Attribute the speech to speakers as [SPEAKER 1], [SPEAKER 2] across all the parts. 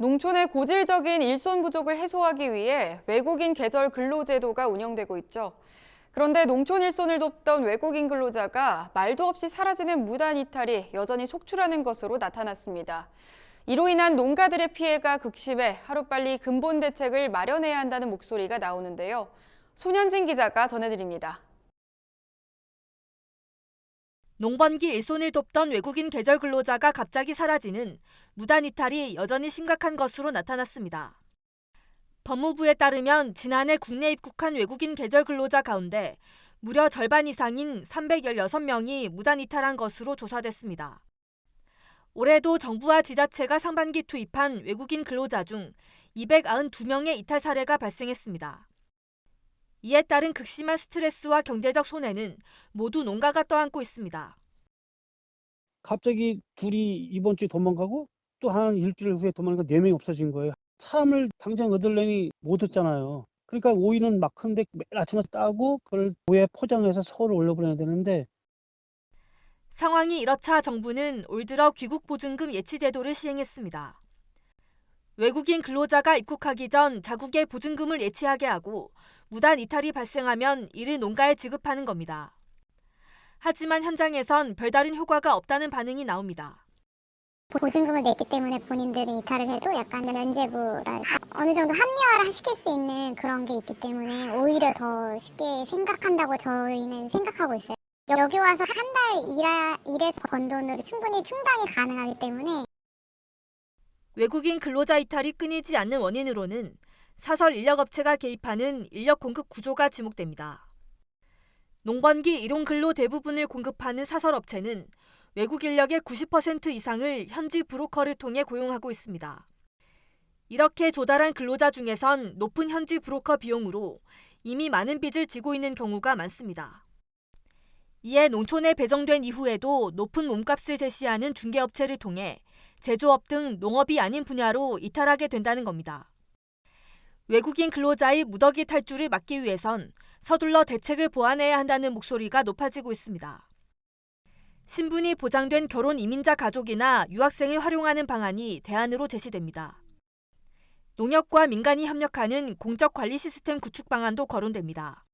[SPEAKER 1] 농촌의 고질적인 일손 부족을 해소하기 위해 외국인 계절 근로제도가 운영되고 있죠. 그런데 농촌 일손을 돕던 외국인 근로자가 말도 없이 사라지는 무단 이탈이 여전히 속출하는 것으로 나타났습니다. 이로 인한 농가들의 피해가 극심해 하루빨리 근본 대책을 마련해야 한다는 목소리가 나오는데요. 손현진 기자가 전해드립니다.
[SPEAKER 2] 농번기 일손을 돕던 외국인 계절 근로자가 갑자기 사라지는 무단 이탈이 여전히 심각한 것으로 나타났습니다. 법무부에 따르면 지난해 국내 입국한 외국인 계절 근로자 가운데 무려 절반 이상인 316명이 무단 이탈한 것으로 조사됐습니다. 올해도 정부와 지자체가 상반기 투입한 외국인 근로자 중 292명의 이탈 사례가 발생했습니다. 이에 따른 극심한 스트레스와 경제적 손해는 모두 농가가 떠안고 있습니다.
[SPEAKER 3] 갑자기 둘이 이번 주에 도망가고 또 한 일주일 후에 도망가니까 4명이 없어진 거예요. 사람을 당장 얻으려니 못 얻잖아요. 그러니까 오이는 막 큰데 매일 아침에 따고 그걸 오에 포장해서 서울에 올려보내야 되는데
[SPEAKER 2] 상황이 이렇자 정부는 올 들어 귀국보증금 예치제도를 시행했습니다. 외국인 근로자가 입국하기 전 자국에 보증금을 예치하게 하고 무단 이탈이 발생하면 이를 농가에 지급하는 겁니다. 하지만 현장에선 별다른 효과가 없다는 반응이 나옵니다.
[SPEAKER 4] 보증금을 냈기 때문에 본인들이 이탈을 해도 약간 면죄부라 어느 정도 합리화를 시킬 수 있는 그런 게 있기 때문에 오히려 더 쉽게 생각한다고 저희는 생각하고 있어요. 여기 와서 한 달 일해서 번 돈으로 충분히 충당이 가능하기 때문에
[SPEAKER 2] 외국인 근로자 이탈이 끊이지 않는 원인으로는 사설 인력업체가 개입하는 인력 공급 구조가 지목됩니다. 농번기 일용 근로 대부분을 공급하는 사설업체는 외국 인력의 90% 이상을 현지 브로커를 통해 고용하고 있습니다. 이렇게 조달한 근로자 중에선 높은 현지 브로커 비용으로 이미 많은 빚을 지고 있는 경우가 많습니다. 이에 농촌에 배정된 이후에도 높은 몸값을 제시하는 중개업체를 통해 제조업 등 농업이 아닌 분야로 이탈하게 된다는 겁니다. 외국인 근로자의 무더기 탈주를 막기 위해선 서둘러 대책을 보완해야 한다는 목소리가 높아지고 있습니다. 신분이 보장된 결혼 이민자 가족이나 유학생을 활용하는 방안이 대안으로 제시됩니다. 농협과 민간이 협력하는 공적 관리 시스템 구축 방안도 거론됩니다.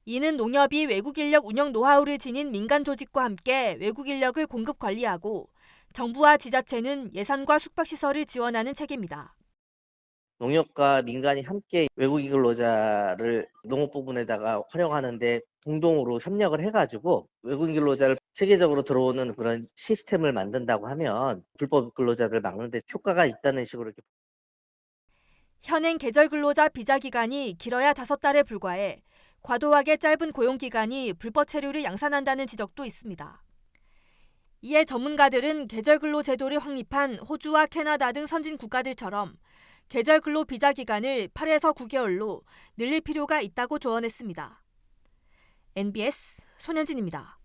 [SPEAKER 2] 이는 농협이 외국 인력 운영 노하우를 지닌 민간 조직과 함께 외국 인력을 공급 관리하고 정부와 지자체는 예산과 숙박시설을 지원하는 체계입니다.
[SPEAKER 5] 농협과 민간이 함께 외국인 근로자를 농업 부분에다가 활용하는데 공동으로 협력을 해가지고 외국인 근로자를 체계적으로 들어오는 그런 시스템을 만든다고 하면 불법 근로자들 막는 데 효과가 있다는 식으로 이렇게.
[SPEAKER 2] 현행 계절 근로자 비자 기간이 길어야 5달에 불과해 과도하게 짧은 고용 기간이 불법 체류를 양산한다는 지적도 있습니다. 이에 전문가들은 계절 근로 제도를 확립한 호주와 캐나다 등 선진 국가들처럼 계절 근로 비자 기간을 8에서 9개월로 늘릴 필요가 있다고 조언했습니다. NBS 손현진입니다.